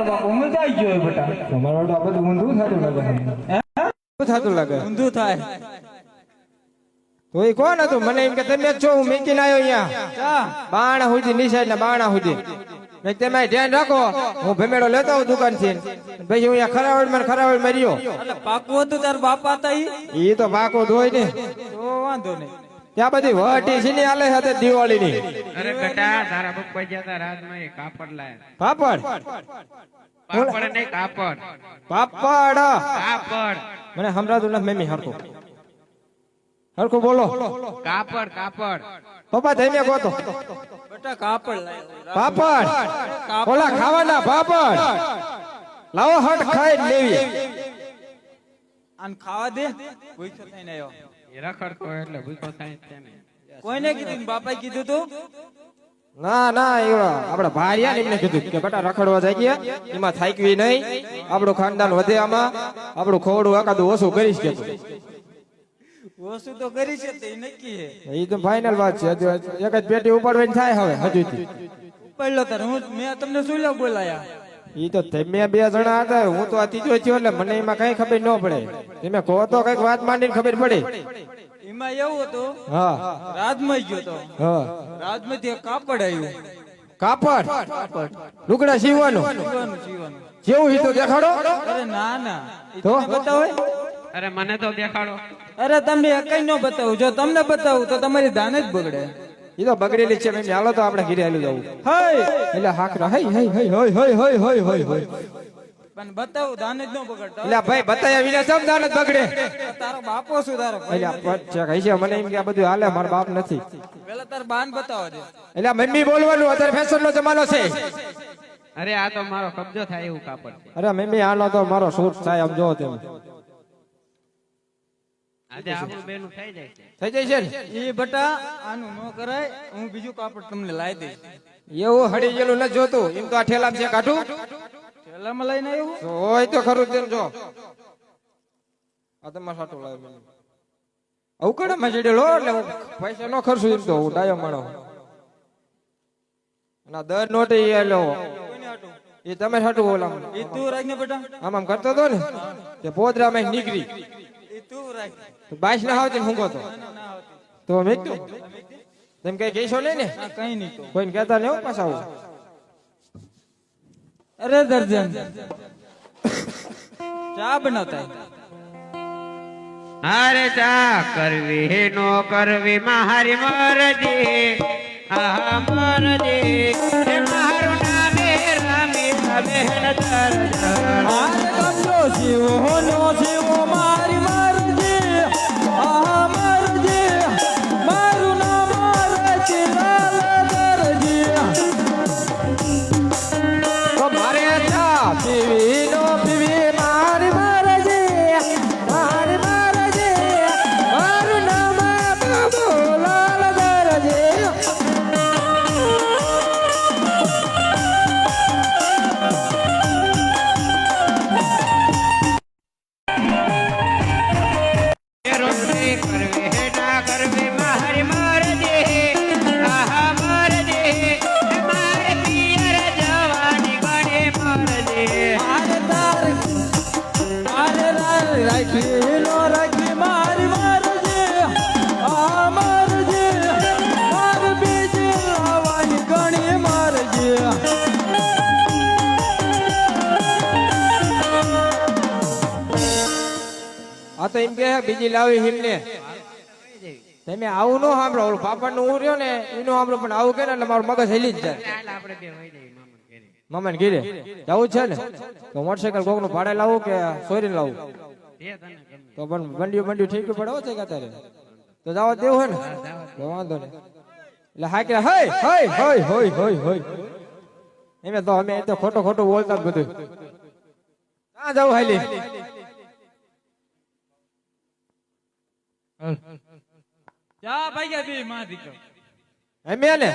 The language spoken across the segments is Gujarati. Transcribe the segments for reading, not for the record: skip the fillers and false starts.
બાપુ હું જાય ગયો બેટા તમારો તો આપણે ઊંધું થતું લાગે શું થતું લાગે ઊંધું થાય તો એ કોણ હતું મને એમ કે તમે જ છો હું મેકીને આવ્યો અહીંયા બાણા સુધી નિશાળ ને બાણા સુધી મેં તમે ધ્યાન રાખો હું ભેમેડો લેતો આવું દુકાન થી પછી હું ખરાવડ મર્યો એટલે પાકું હતું તાર બાપા હતા ઈ તો પાકો ધોય ને તો વાંધો નહીં ત્યાં બધી વટી છે ને આલે સાથે દિવાળી ની અરે બેટા તારા પપ્પા જતા રાજમાં એ કાપડ લાયા પાપડ પાપડ નહીં કાપડ પાપડ કાપડ મને હમરાતું ના મેમી હરખું બોલો કાપડ કાપડ પપ્પા તમે કહો તો બેટા કાપડ લાવ્યો પાપડ ઓલા ખાવાના પાપડ લાવો હટ ખાઈ લેવી આન ખાવા દે ભૂખ્યો થઈને આવ્યો એ રખડતો એટલે ભૂખો થાય છે ને કોઈને કીધું બાપાએ કીધું તું ના ના એવા આપડા ભારિયા એમને કીધું કે બેટા રખડવા જાય ગયા એમાં થાકવી નહીં આપણું ખાનદાન વધે આમાં આપણું ખોડું એકાદું ઓછું કરીશ કે ઓછું તો કરી છે તે નક્કી છે એ તો ફાઇનલ વાત છે હજુ એક જ પેટી ઉપાડવાની થાય હવે હજુથી પહેલો તાર મેં તમને શું લો બોલાયા ઈ તો તમે બે જણા હતા હું તો આ ત્રીજો થયો એટલે મને એમાં કઈ ખબર ન પડે તમે કહો તો કઈક વાત માંડીને ખબર પડે એમાં એવું હતું હા રાજમાં ગયો તો હા રાજમાંથી એક કાપડ આવ્યું કાપડ લુગડા સીવવાનું સીવાનું સીવાનું જેવું ઈ તો દેખાડો અરે ના ના તો બતાવે અરે મને તો દેખાડો અરે તમને કઈ ન બતાવું જો તમને બતાવું તો તમારી દાન જ બગડે ઈ તો બગડેલી છે મેં હાલો તો આપણે ઘરે હાલી જવું હઈ એટલે હાકરા હઈ હઈ હઈ હઈ હઈ હઈ હઈ હઈ હઈ પણ બતાવું દાન જ ન બગડતા એટલે ભાઈ બતાયા વિના સમ દાન જ બગડે તારો બાપો શું તારો એટલે છે કઈ છે મને એમ કે આ બધું હાલે મારો બાપ નથી પેલા તાર બાન બતાવો દે એટલે મમ્મી બોલવાનું અત્યારે ફેશન નો જમાનો છે અરે આ તો મારો કબજો થાય એવું કાપડ છે અરે મમ્મી આનો તો મારો શૂટ થાય આમ જો તેમ આજે આપણું બેનું થઈ જાય છે થઈ જાય છે ને એ બટા આનું ન કરાય હું બીજું કાપડ તમને લાવી દઈશ એવું હડી ગયેલું નથી જોતું એમ તો આ ઠેલામાં છે કાઢું થેલામાં લઈને આવ્યું તો હોય તો ખરું તેમ જો આ તમારે સાટું લાવે મને અવકડામાં ચડેલો એટલે હું પૈસા નો ખર્ચું એમ તો હું ડાયો માણો ના દર નોટ એ લો કોઈને હાટું એ તમે સાટું બોલા એ તું રાખ ને બેટા આમ આમ કરતો હતો ને તે પોદરામાં નીકળી એ તું રાખ બાઈસ ના આવતી હું કહો તો ના હોતી તો મેં કીધું તેમ કઈ કહીશો નહીં ને આ કઈ નહીં તો કોઈને કહેતા નહીં હો પાછા આવું અરે દર્જન ચા બનાવતા અરે ચા કરવી નો કરવી મારી મરજી આહા મરજી હે મારું નામે રામી બેન દર્જન આજ કબજો જીવો નો જીવો મારી મરજી આ મરજી મારું નામ રચી લાલ દરજી તો મારે ચા પીવી નો પીવી મારી મરજી મારું નામ બાબુલાલ દરજી રોટલી કરવી હે ના કરવી મારી મરજી આહા મરજી હે મારે પિયર જવાની ગણી મરજી આરે તાર આરે રાખી નો રાખી મારી મરજી આ મરજી મારી બીજી લાવવાની ઘણી મરજી આ તો એમ કે બીજી લાવી હિમને તમે આવું નો સાંભળો ઓલું પાપડ નું હું રહ્યો ને એનું સાંભળો પણ આવું કે ને એટલે મારું મગજ હેલી જ જાય ચાલ આપણે બે વઈ જઈએ મામા મામા ઘરે ને ઘીરે જવું છે ને તો મોટરસાયકલ કોક નું ભાડે લાવું કે સોરી લાવું જે તને ગમે તો પણ બંડિયું ઠીક પડે છે કે અત્યારે તો જવા દેવું હે ને તો વાંધો નહીં એટલે હા કે હય હય હય હય હય હય એમે તો અમે તો ખોટું ખોટું બોલતા જ બધું ક્યાં જવું હાલી જા ભાઈ ગયા બે માં દીકરો એમે ને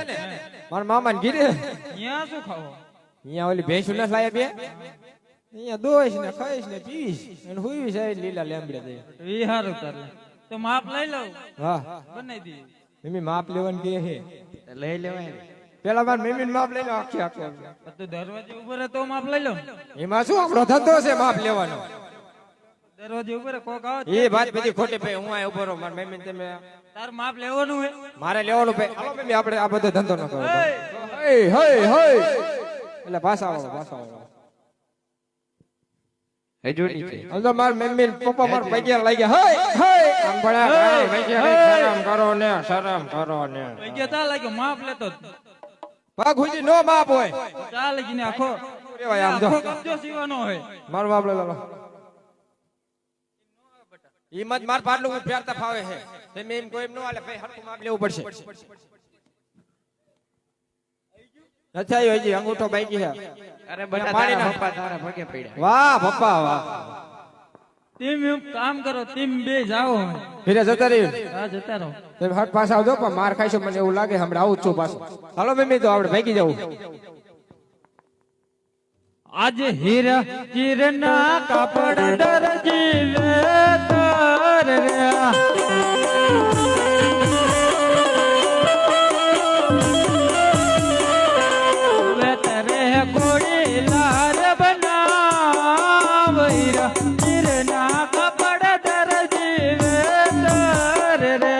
મારા મામા ને ઘીરે અહીંયા શું ખાવો અહીંયા ઓલી ભેંસું ના લાયા બે અહીંયા દોઈશ ને ખાઈશ ને પીવીશ અને હુઈશ આ લીલા લેમડે દે એ હારું તારે તો માપ લઈ લઉં હા બનાવી દઈએ મમ્મી માપ લેવાનું કે હે લઈ લેવાય ને પેલા માર મમ્મી માપ લઈ લો આખી આખી તું દરવાજે ઉભો રહે તો માપ લઈ લો. એમાં શું આપણો ધંધો છે માપ લેવાનો. દરવાજે ઉભો રહે કોક આવે એ વાત બધી ખોટી ભાઈ. હું આ ઉભો રહું માર મમ્મી ને તમે તાર માપ લેવાનું હે. મારે લેવાનું ભાઈ. હાલો મમ્મી આપણે આ બધો ધંધો ન કરો. હે હે હે એટલે પાછા આવો. હજુ નીચે હવે તો માર મમ્મી ને પપ્પા માર પૈકી લાગ્યા. હે હે આમ ભણ્યા પૈકી શરમ કરો ને. પૈકી તા લાગ્યો માપ લેતો જ. પગ હુજી નો માપ હોય. ચા લગીને આખો રેવાય આમ જો. આખો કબજો સીવાનો હોય. મારો બાપ લઈ લો. ઈ મત માર પાટલું હું પહેરતા ફાવે છે. તમે એમ કોઈ એમ નો હાલે ભાઈ. હરખું માપ લેવું પડશે. અચ્છા એ હજી અંગૂઠો બાકી છે. અરે બટા તારા પપ્પા તારા પગે પડ્યા. વાહ પપ્પા વાહ. તેમ એમ કામ કરો તેમ બે જાઓ. ફીરે જતા રહ્યું. હા જતા રહો. તમે હટ પાછા આવજો પણ માર ખાઈશો મને એવું લાગે. હમણાં આવું જ છું પાછું. હાલો મમ્મી તો આપણે ભાગી જવું. આજે હીરા ચીરના કાપડ દરજી વેતર રે. વેતરે કોડી લાર બનાવ હીરા ચીરના કાપડ દરજી વેતર રે.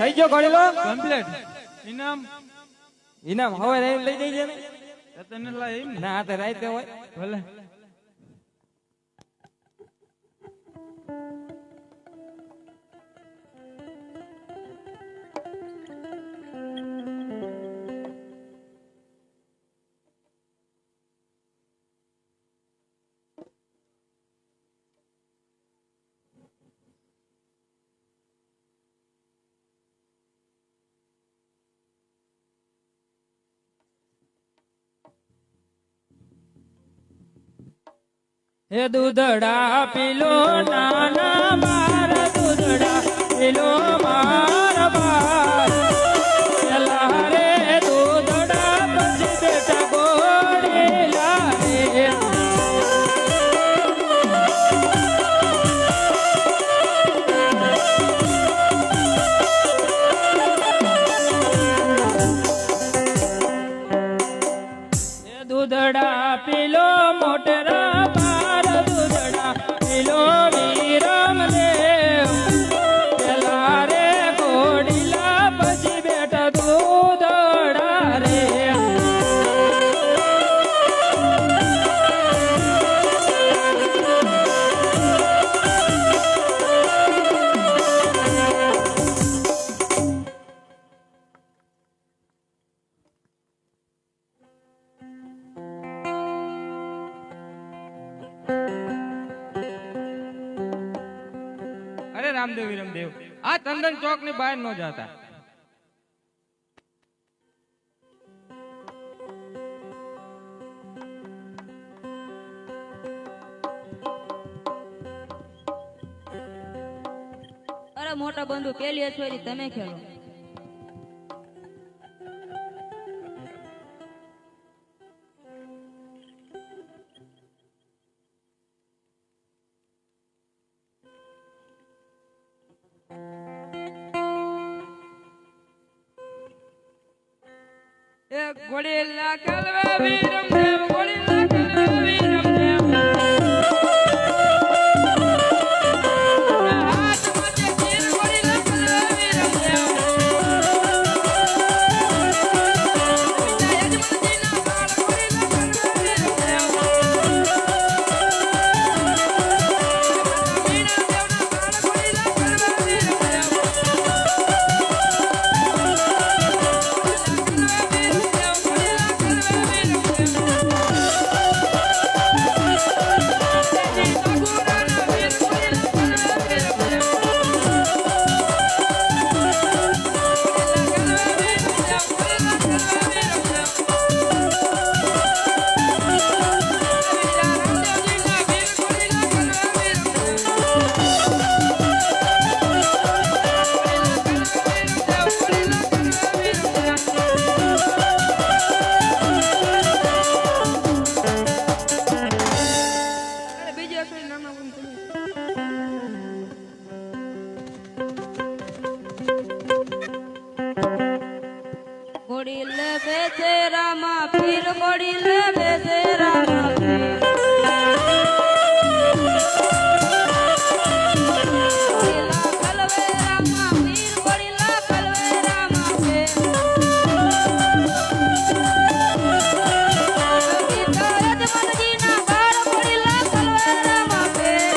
થઈ ગયો ગણેલો કમ્પ્લીટ ઇનામ ઇનામ હવે લઈ જઈએ ને. તને લાય એમ ને. ના તો રાતે હોય ભલે હે દૂધડા પીલો નાના માર દૂધડા પીલો માર બાર. પેલા રે દૂધડા પછી બેટા ગોળેલા રે. હે દૂધડા પીલો મોટરા બાર દૂધડા પીલો વિરમ દેવ. પેલા રે ઘોડીલા પછી બેઠા દૂધડા રે. અરે રામદેવ વિરમદેવ આ ચંદન ચોક ની બહાર ન જાતા. અરે મોટા બંધુ પેલી અછવારી તમે ખેલો. ઘોડીલા કલવે વીરમ દેવ ઘોડીલા કલવે વીરમ દેવ હાથ માથે તીર ઘોડીલા કલવે વીરમ દેવ યજમાનજીના બાળ ઘોડીલા કલવે વીરમ દેવ મીના દેવના બાળ ઘોડીલા કલવે વીરમ દેવ ઘોડીલે બેસે રામા પીર ઘોડીલે બેસે રામા પીર ઘોડીલા કલવે રામા પીર ઘોડીલા કલવે રામા પીર ગીતા યજમાનજીના બાળ ઘોડીલા કલવે રામા પીર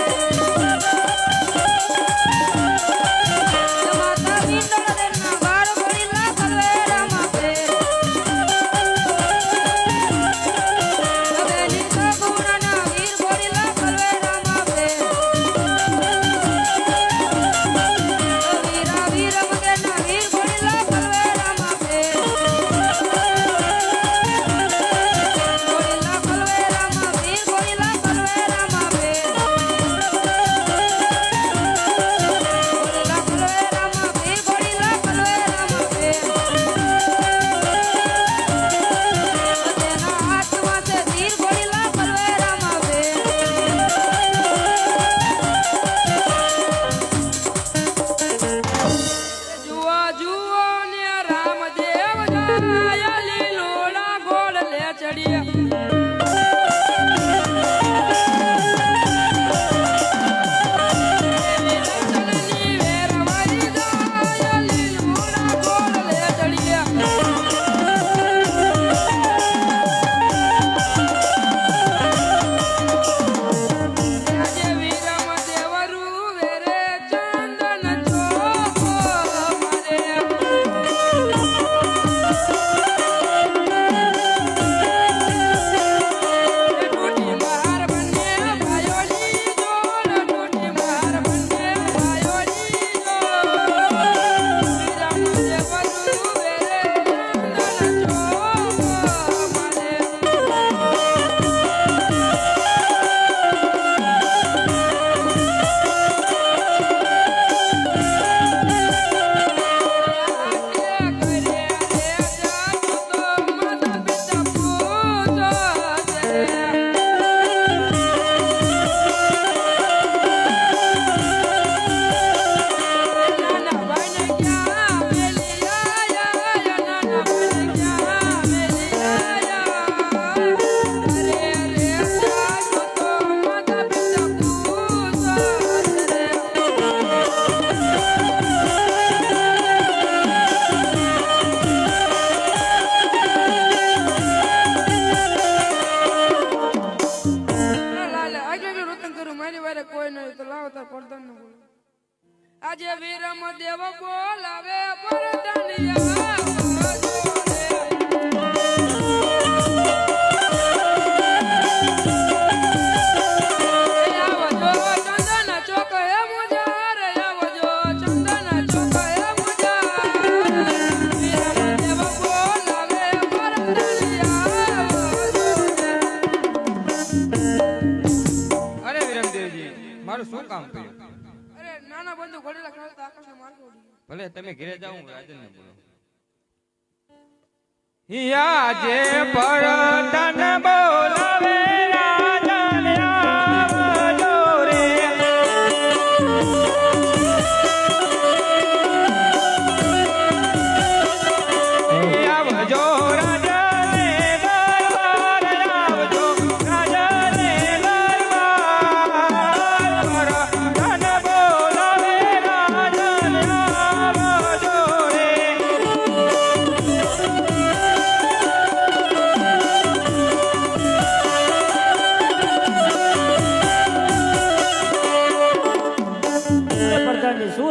માતા વિંદળ દેના બાળ ઘોડીલા કલવે રામા પીર હવેલી સગુણાના વીર ઘોડીલા કલવે રામા પીર વીરા વીરમ દેના વીર ઘોડીલા કલવે રામા પીર ઘોડીલા કલવે રામા પીર ઘોડીલા કલવે રામા પીર ઘોડીલા કલવે રામા પીર ઘોડીલા કલવે રામા પીર તેના હાથમાં છે તીર ઘોડીલા કલવે રામા પીર જુઓ જુઓ ને રામદેવ જાય લીલોડા ગોળ લે ચડિયા ચલની વેરવાઈ જાય લીલોડા ગોળ લે ચડિયા આજે વીરમ દેવરું વેરે ચંદન ચોકો મારે ટૂટી માર બને ભાયોની જોડ ટૂટી માર બને ભાયોની જોડ વીરમ દેવરું વેરે ચંદન ચોકો મારે આજે વીરમ દેવ બોલાવે પરધનિયા મારું શું કામ કર્યું? અરે નાના બંધુ ઘોડેલા ખાતા આકાશને મારતો ભલે તમે ઘરે જાઓ, હું રાજનને બોલો. આજે પરધન બોલાવે રાજન આવજો રે. આવજો રાજા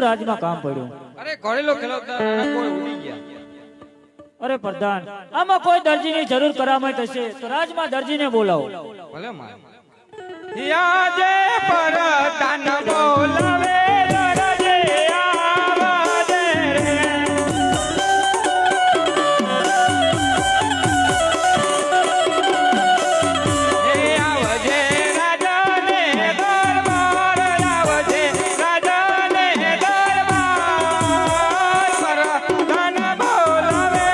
રાજમાં કામ પડ્યું? અરે ઘોડીલો ખેલવતા હતા, કોઈ ઉડી ગયા. અરે પ્રધાન, આમાં કોઈ દરજીની જરૂર કરામત હશે તો રાજમાં દરજીને બોલાવો. ભલે માર યાજે પરદાન બોલાવે રજે આવાજે રે. હે આવજે રાજાને દરબાર, આવજે રાજાને દરબાર, પરદાન બોલાવે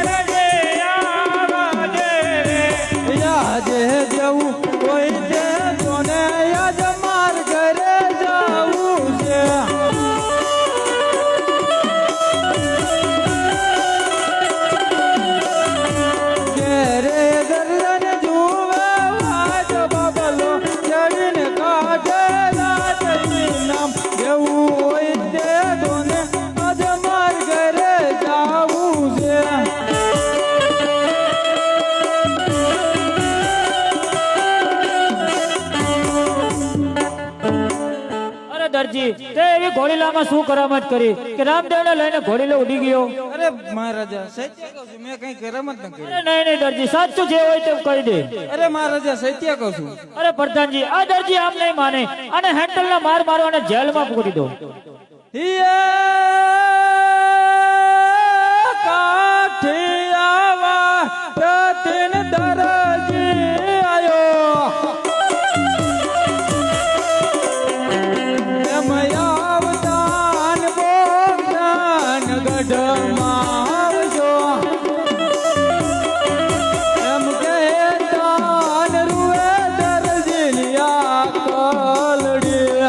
રજે આવાજે રે. યાજે જેવું કોઈ છે તોને યાદ માર ઘરે જાવું છે. ઘેરે ગરદન જુએ વાજ બબલો ચડીને કાઢે રાતની નામ. જેવું હોય તે તોને આજ માર ઘરે જાવું છે. અરે દરજી, તે એવી ઘોડીલામાં શું કરામત કરી કે રામદેવને લઈને ઘોડીલો ઉડી ગયો? અરે મહારાજા સત્ય કહું છું, મેં કઈ કરામત ન કરી. અરે નહીં નહીં દરજી, સાચું જે હોય તે કહી દે. અરે મહારાજા સત્ય કહું છું. અરે પ્રધાનજી, આ દરજી આમ નહીં માને અને હેન્ડલના માર મારો અને જેલમાં પૂરી દો. કાઠિયાવા રતિન દરજી આયો. એમ આવતાન બોગદાન ગઢમાં આવજો. એમ કહેતાન રૂએ દરજી આ કલડી.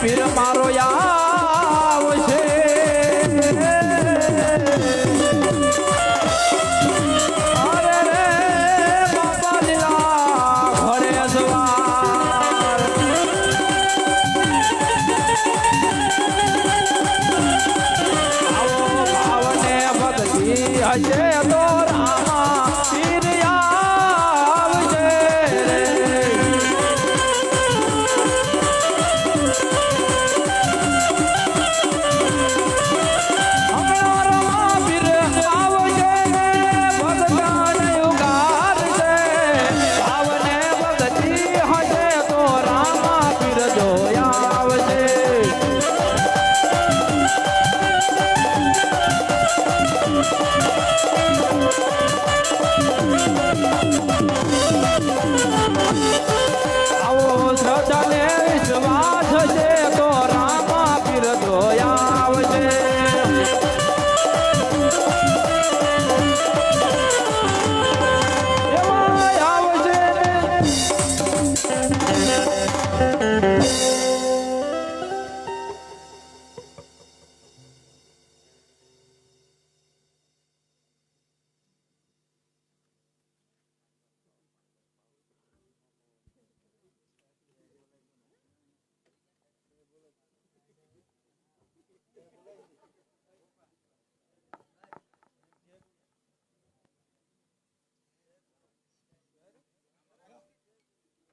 પીર મારો આવશે અરે રે બાપા લીલા ઘરે સવાર આવો ભાવને ભક્તિ હશે તો રામા પીર આવશે રે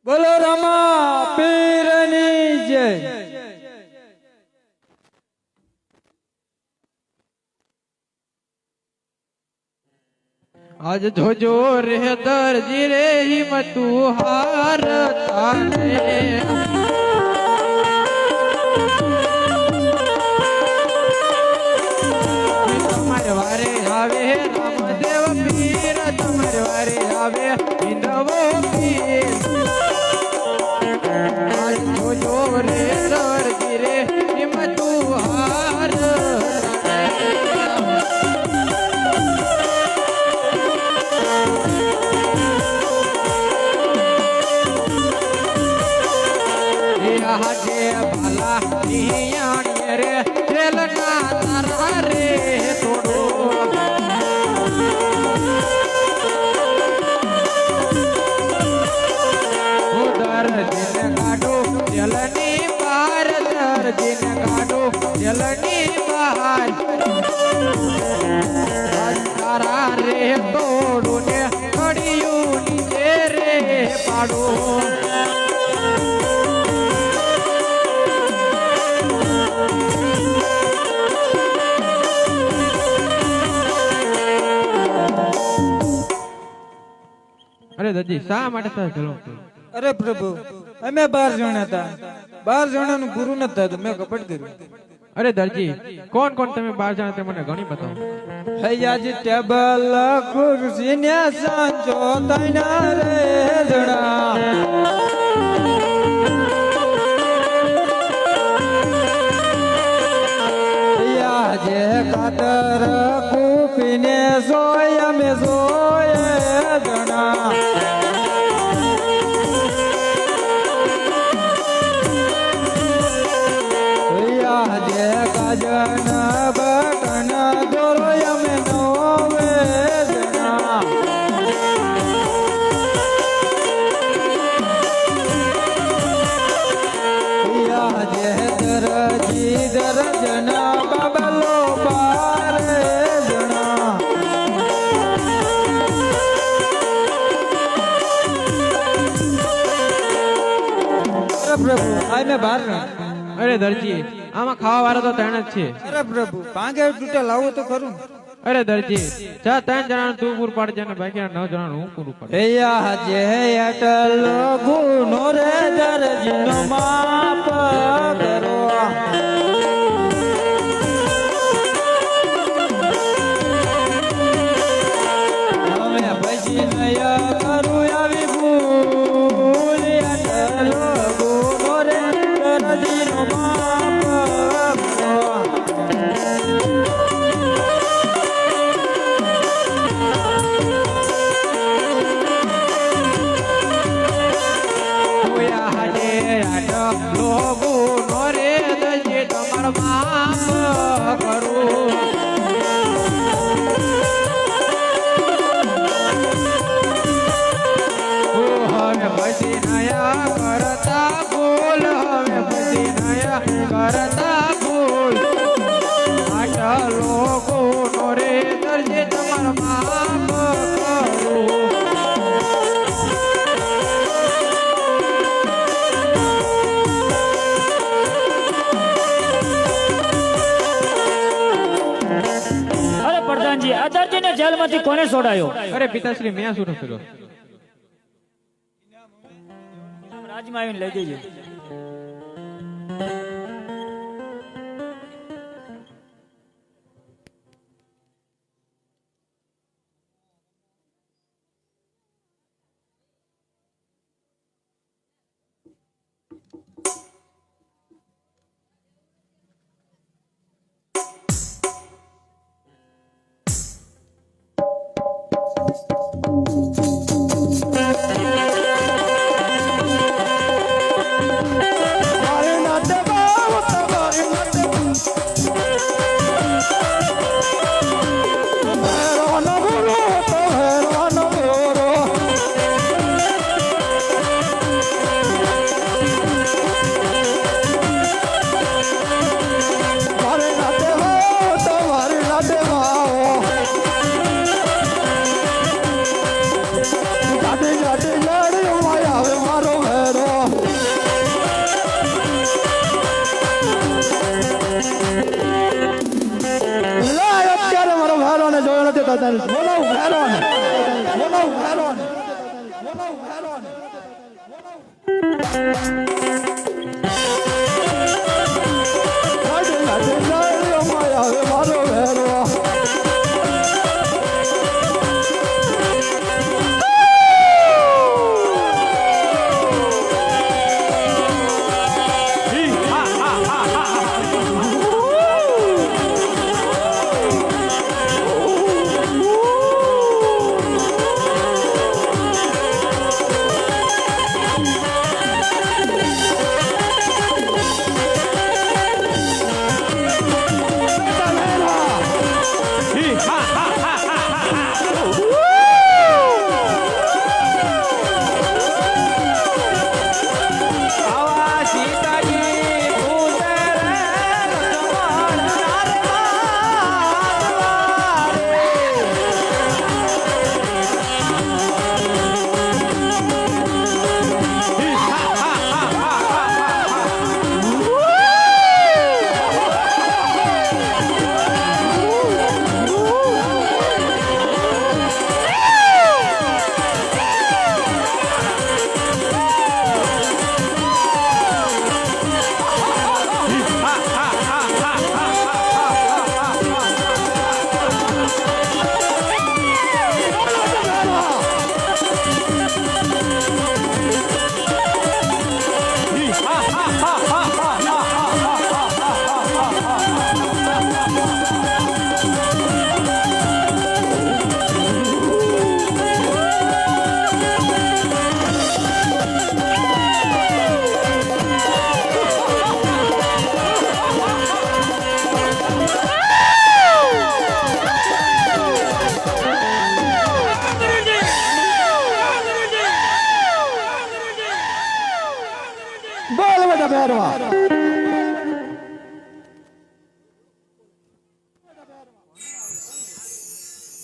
બોલો રામા પીરની જય આજ જોજો રે દરજી રે હિંમતું હાર તાને તમારે વારે આવે રામદેવ પીર તમારે વારે આવે હિંદવો પીર આજ જોજો રે દરજી રે હિંમતું હાર હાજે ભલા નિયાણ રે રેલના તારા રે તોડો ઉદર દિન કાઢો જલની બહાર દર દિન કાઢો જલની બહાર તારા રે તોડો ને કડિયું નીચે રે પાડો અરે દાદી શા માટે ઝઘડો અરે પ્રભુ અમે 12 જણા હતા 12 જણાનું પૂરું નથી થતું મેં કપટ કર્યું અરે દરજી કોણ કોણ તમે 12 જણા તે મને ઘણી બતાવો હૈયાજી ટેબલ ખુરશી ને સાંજો તૈના રે જણા જે કાતર કૂપીને સોય અમે સોય જણા જે કાજન બટન દોરો અમે નોવે જણા જે દરજી દરજના બાબલો બારે જણા પ્રભુ આ મેં 12 જણા અરે દરજી આમાં ખાવા વાળા તો ત્રણ જ છે અરે પ્રભુ પાંગે તૂટે લાવો તો ખરું અરે દરજી જા 3 જણાનું તું પૂરું પાડજે અને બાકી 9 જણાનું હું પૂરું પાડું હૈયા જે અટલ ગુનો રે દરજીનો માપ કરો અમે પછી નય કરું આવી ભૂલ અટલ ગુનો રે દરજીનો માપ કરો તમાર માફ કરું હવે પછી નયા કરતા ભૂલ હવે પછી નયા કરતા ભૂલ આટલા લોકો નો રે દરજી તમાર માફ કરું અરે પ્રધાનજી આ દર્દીને જેલમાંથી કોને છોડાયો? અરે પિતાશ્રી મેં શું કર્યો રાજમાં આવીને લઈ જજો.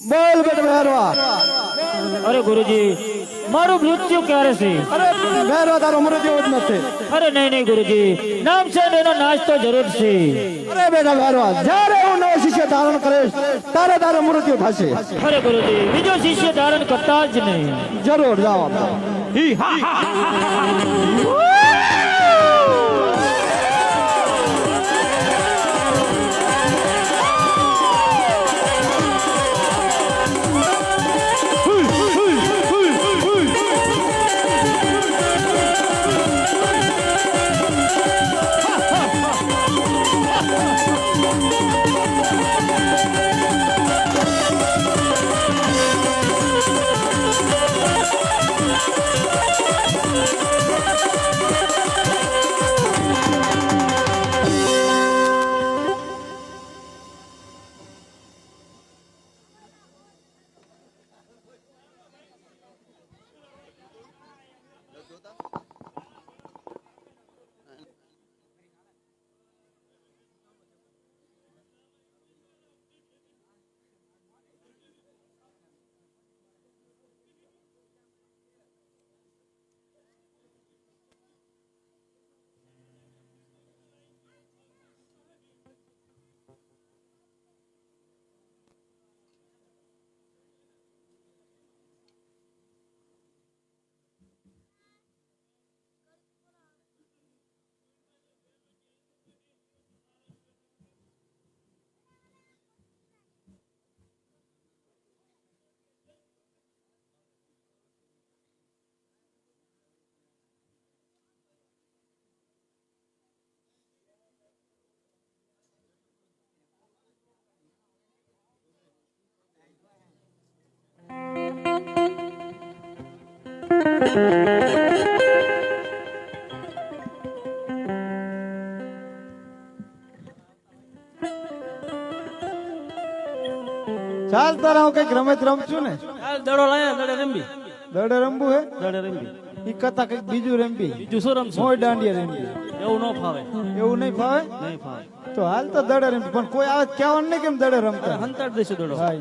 બોલ બેટા ભેરવા. અરે ગુરુજી મારું મૃત્યુ ક્યારે છે? અરે ભેરવા તારો મૃત્યુ જ નથી. અરે નહીં નહીં ગુરુજી, નામ છે ને એનો નાશ તો જરૂર છે. અરે બેટા ભેરવા, જ્યારે હું નવો શિષ્ય ધારણ કરીશ તારે તારો મૃત્યુ થશે. અરે ગુરુજી બીજો શિષ્ય ધારણ કરતા જ નહીં. જરૂર જાઓ. ચાલ તારા હું કઈક રમત રમશું ને દડો લાયા દડે રંબી દડે રમવું હે દડે રંબી ઈ કરતા કઈક બીજું રમવી બીજું શું રમશું મોય દાંડિયા રમવી એવું ન ફાવે એવું નહીં ફાવે નહીં ફાવે તો હાલ તો દડે રમવી પણ કોઈ આવે કહેવાનું નહીં કેમ દડે રમતા હંતાડ દઈશું દડો હા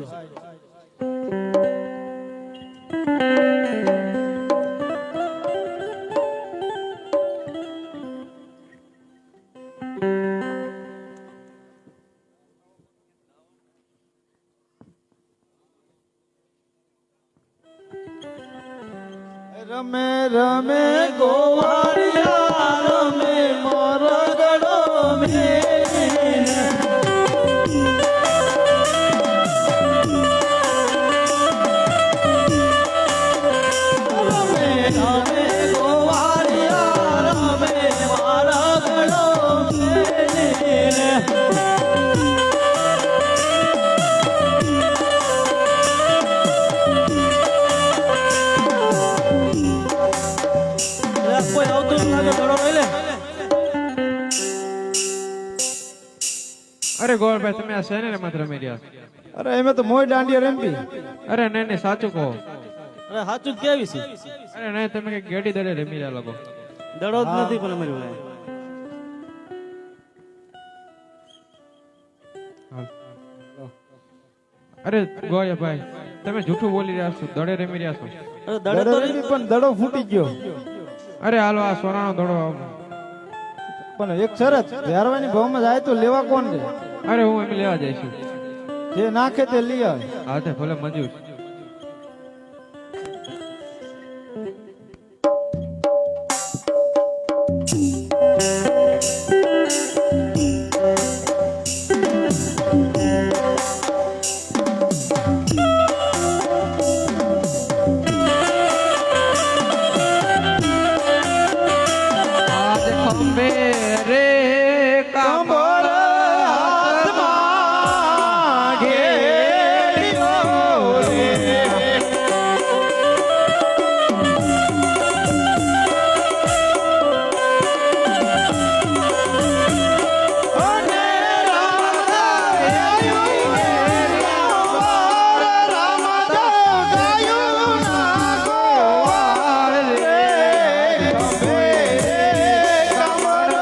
રમે રમે ગોવાળિયા રમે મોરગડો મે રમે રમે ગોવાળિયા રમે મોરગડો કોઈ આવતું ન લાગે દડો લઈ લે અરે ગોળભાઈ તમે આ શેને રમત રમી રહ્યા છો? અરે એમાં તો મોય દાંડિયા રમવી અરે નહીં નહીં સાચું કહો. અરે સાચું જ કેવી છે અરે નહીં તમે કઈક ગેડી દડે રમી રહ્યા લોકો. દડો જ નથી પણ અમારી પાસે અરે ગોળભાઈ તમે જૂઠું બોલી રહ્યા છો, દડે રમી રહ્યા છો. અરે દડે દડે તો રમવી પણ દડો ફૂટી ગયો અરે હાલો આ સોનાનો દડો પણ એક શરત વેરવાની ભાવમાં જાય તો લેવા કોણ છે અરે હું એમ લેવા જઈશું. જે નાખે તે લઈ આવે હા તે ભલે મંજૂર. આજ ખંભે રે કાંબળ હાથમાં ઘેર્યો રે. અને રામદાસ ગાયું ના ગોવાળ રે. ખંભે રે કાંબળ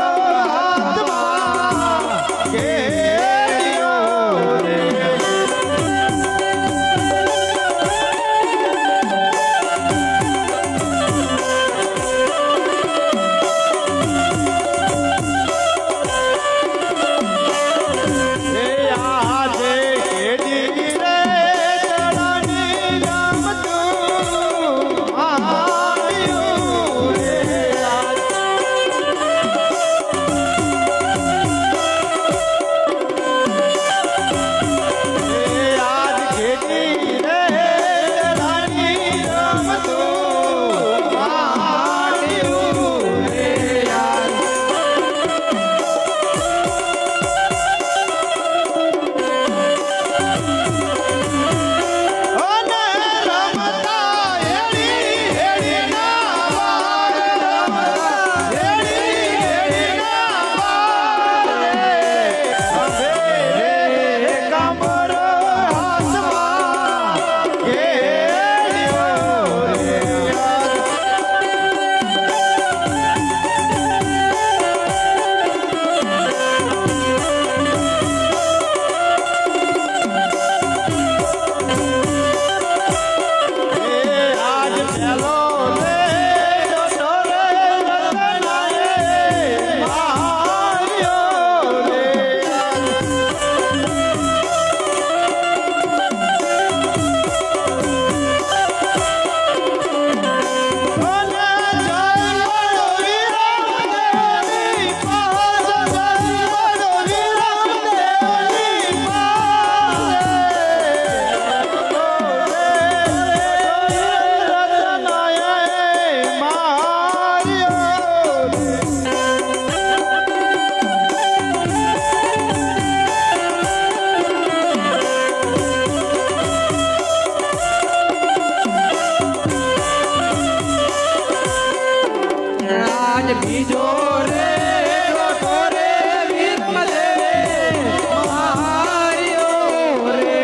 આજ બીજો રે ડોટો રે વીરમદેવે માર્યો રે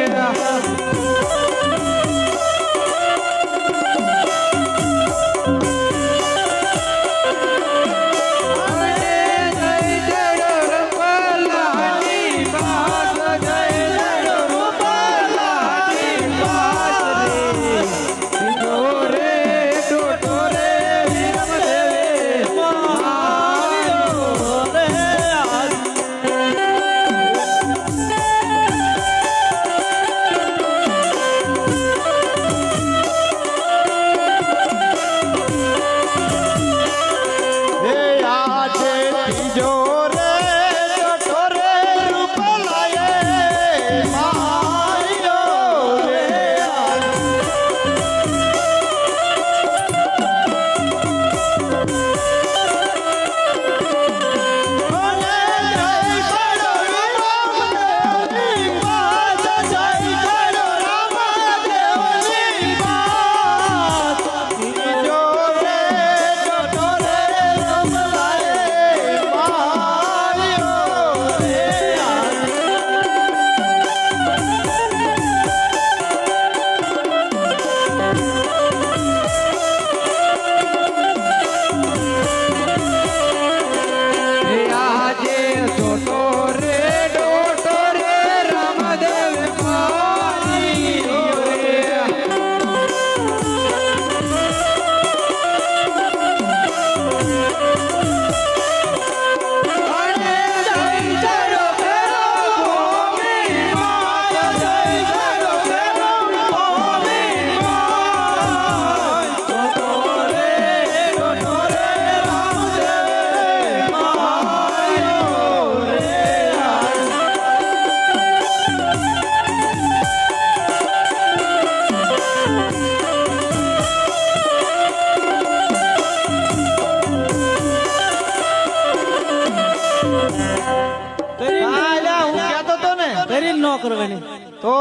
ન કરવાની તો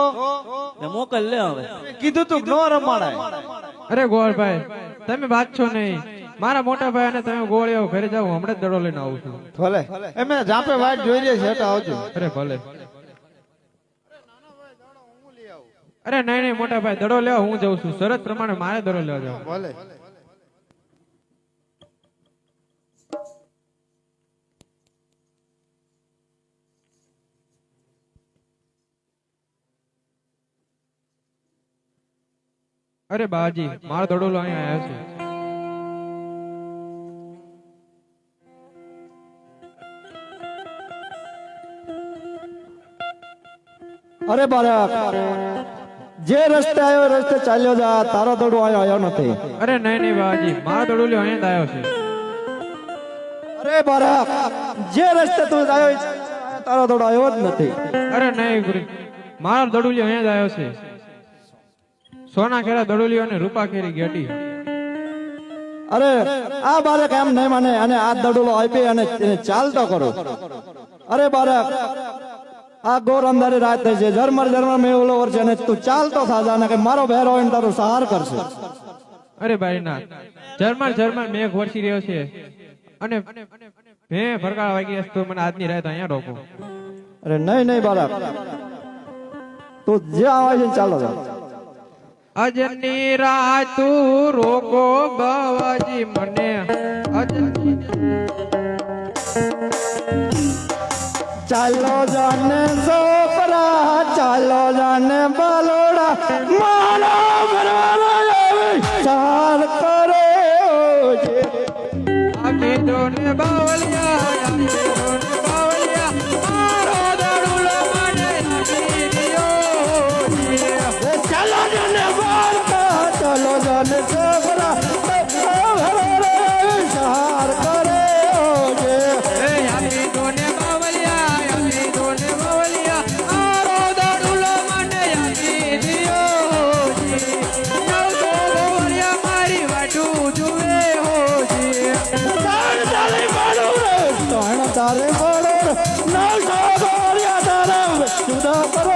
ને મોકલ લે હવે કીધું તું નો રમાડાય. અરે ગોળભાઈ તમે બાદશો નહીં મારા મોટા ભાઈ અને તમે ગોળીઓ ઘરે જાવ હમણાં જ દડો લઈને આવું છું ભલે એમે જાપે વાટ જોઈ રહી છે એટલે આવજો. અરે ભલે અરે નહીં નહીં મોટા ભાઈ દડો લેવા હું જઉં છું શરત પ્રમાણે મારે દડો લેવા જાવ ભલે અરે બાજી મારો દડો અહીંયા આવ્યો છે અરે બાળક જે રસ્તે આવ્યો રસ્તે ચાલ્યો જા તારો દડો આવ્યો નથી. અરે નહીં નહીં બાજી મારો દડો અહીંયા જ આવ્યો છે અરે બાળક જે રસ્તે તું આવ્યો તારો દડો આવ્યો જ નથી. અરે નહીં ગુરુ મારો દડુલિયો અહીંયા જ આવ્યો છે સોના ખેરા દડુલિયો અને રૂપા ખેરી ગેટી અરે આ બાળક એમ નહીં માને અને આ દડુલો આપી અને એને ચાલતો કરો. અરે બાળક આ ગોર અંધારી રાત થઈ છે ઝરમર ઝરમર મેં ઓલો વર છે અને તું ચાલતો થાજા ને કે મારો બહેરો હોય ને તારો સહાર કરશે. અરે ભાઈ ના ઝરમર ઝરમર મેઘ વરસી રહ્યો છે અને મેં ફરકાળ વાગી તો મને આજની રાત અહીંયા રોકો. અરે નહીં નહીં બાળક તું જે આવે છે ચાલો જા. અજની રાત રોકો બાવાજી મને ચાલો જાને છોકરા ચાલો જાને બાલોડા મારો ભરવાનો આવે ચાલ કરે આપી ને બાવલિયા મારો દડુલો મને આપી દિયો ચાલો જાને બાલકા ચાલો જાને છોકરા ચાલ કરે તારે બોલો ના સાગોરિયા તારે જુદા કરો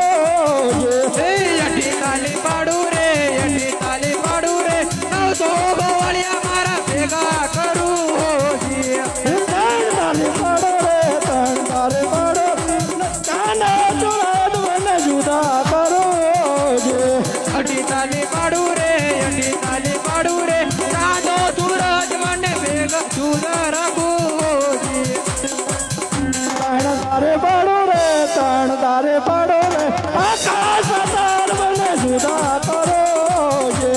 અઢી તાલી પાડું રે 900 ગોળિયા મારા ભેગા કરું રાખું ત્રણ તારે પાડો રે ત્રણ તારે પાડો રે આકાશ તાર બને જુદા કરો જે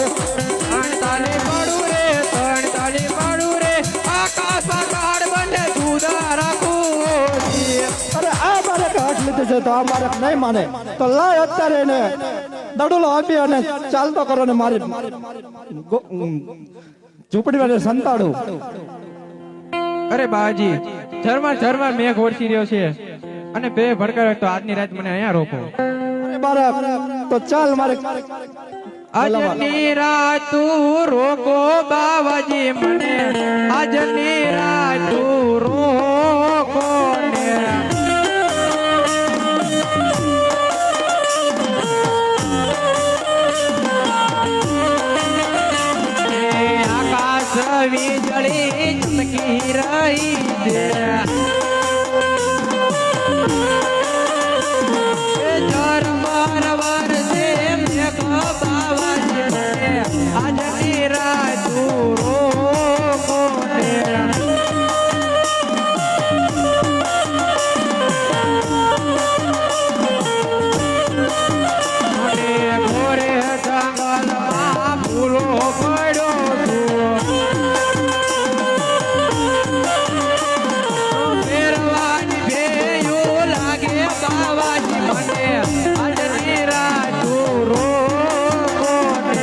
ત્રણ તાળી પાડું રે ત્રણ તાળી પાડું રે આકાશ પાતાળ બંને જુદા રાખું અરે આ મારે હાથ લીધું છે તો આ મારે નહીં માને તો લાય અત્યારે એને દડુલો આપી અને ચાલતો કરો ને મારી ઝૂંપડી વાળે સંતાડું. અરે બાજી ઝરમર મેઘ વરસી રહ્યો છે અને બે ભડકાયો તો આજની રાત મને અહીંયા રોકો. અરે બારા તો ચાલ મારે આજની રાત તું રોકો બાવાજી મને આજની રાત તું રોકો ને આકાશ વીજળી ચમકી રહી છે ઝરમર વરસે મેઘ બાવાજી મને આજની રાત તું રોકો ને મને ઘોરે જંગલમાં ભૂલો પડ્યો છું ફેરવાની ભેયું લાગે બાવાજી મને આજની રાત તું રોકો ને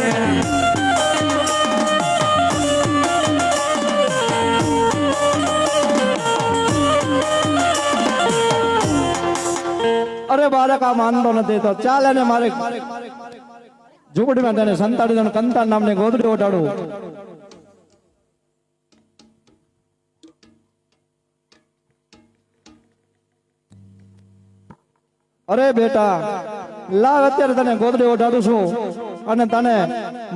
અરે બાળક આ માનતો નથી તો ચાલ એને મારે ઝૂંપડીમાં તેને સંતાડી દઉં કંતાન નામની ગોદડી ઓઢાડું. અરે બેટા લાવ અત્યારે તને ગોદડી ઓઢાડું છું અને તને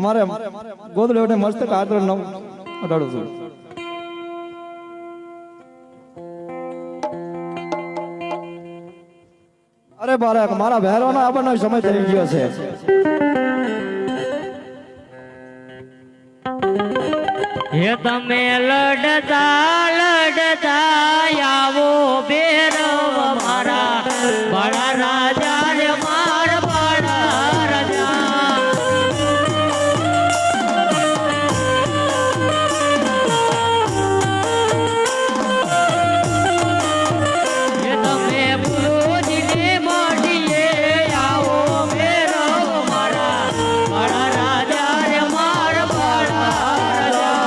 મારે ગોદડી ઓઢે મસ્ત કાતર ઓઢાડું છું. અરે બાળક મારા ભેરવાનો આપણનો સમય થઈ ગયો છે. હે તમે લડતા આવો બેરવ મારા બડા રાજા રે માર બડા રાજા હે તમે પુરોજીને મળીએ આવો બેરવ મારા બડા રાજા રે માર બડા રાજા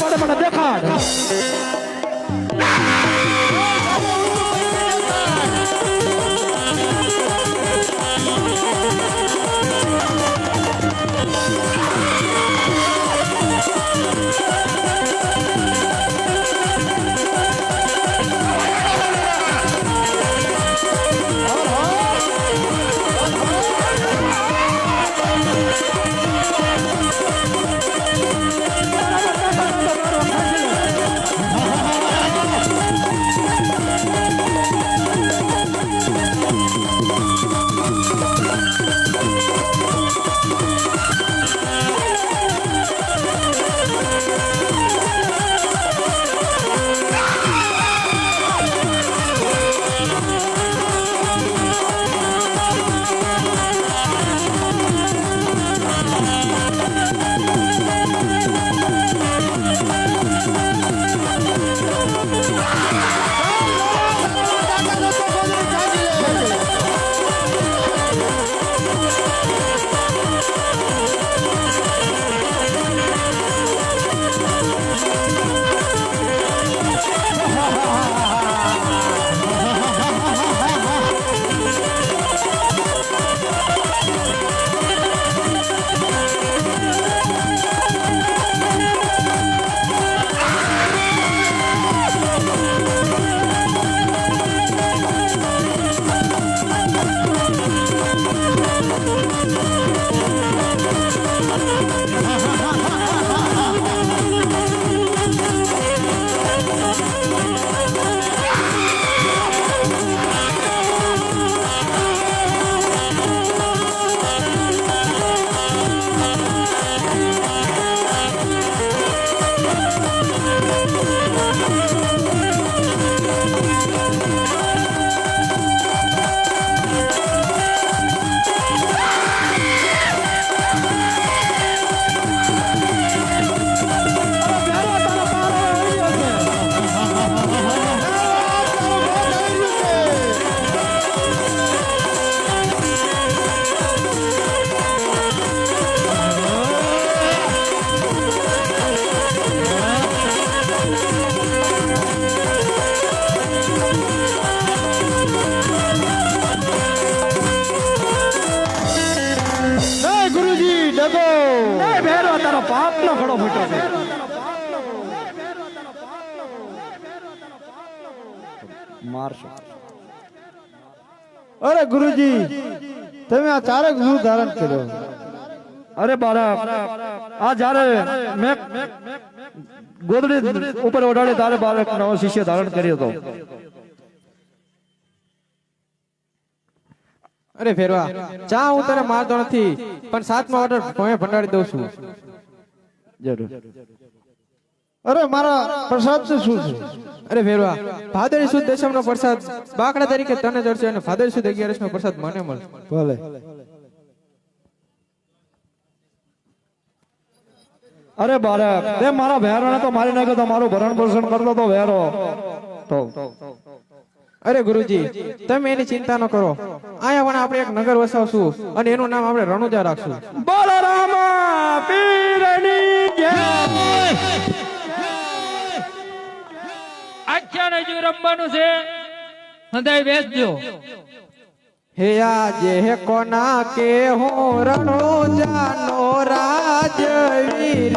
પડે મને દેખાડ. પાપનો ઘડો ફૂટ્યો છે. મારશો. અરે ગુરુજી તમે આ ચારે ગુરુ ધારણ કર્યો. અરે બાળક આ જ્યારે મેં ગોદડી ઉપર ઓઢાડી તારે બાળક નવો શિષ્ય ધારણ કર્યો હતો. અરે ફેરવા ચા હું તને મારતો નથી પણ 7મા ઓર્ડર ભોંય ભંડારી દઉં છું. જરૂર. અરે મારા પ્રસાદ શું છે? અરે ફેરવા ભાદરવી સુદ દશમનો પ્રસાદ બાકડા તરીકે તને જડશે અને ભાદરવી સુદ 11નો પ્રસાદ મને મળશે. ભલે. અરે બાળક તે મારા ભેરાને તો મારી નાખ્યો તો મારું ભરણ પોષણ કરતો તો વેરો તો. અરે ગુરુજી તમે એની ચિંતા ન કરો. અહીંયા પણ આપણે એક નગર વસાવશું અને એનું નામ આપણે રણુજા રાખશું. બોલો રામા પીરની જય. આખ્યાન હજુ રમવાનું છે, હૃદય બેસજો. હે આજે હે કોના કે હું રણુજાનો રાજવીર.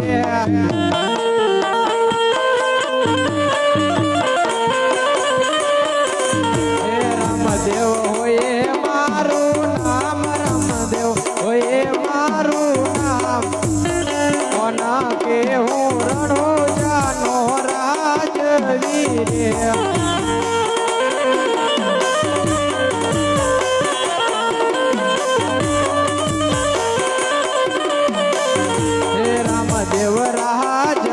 રામદેવ હોય મારું નામ, રામદેવ હોય મારું નામ. કોના કે હું રણુજાનો રાજવીર. રામદેવ રાજ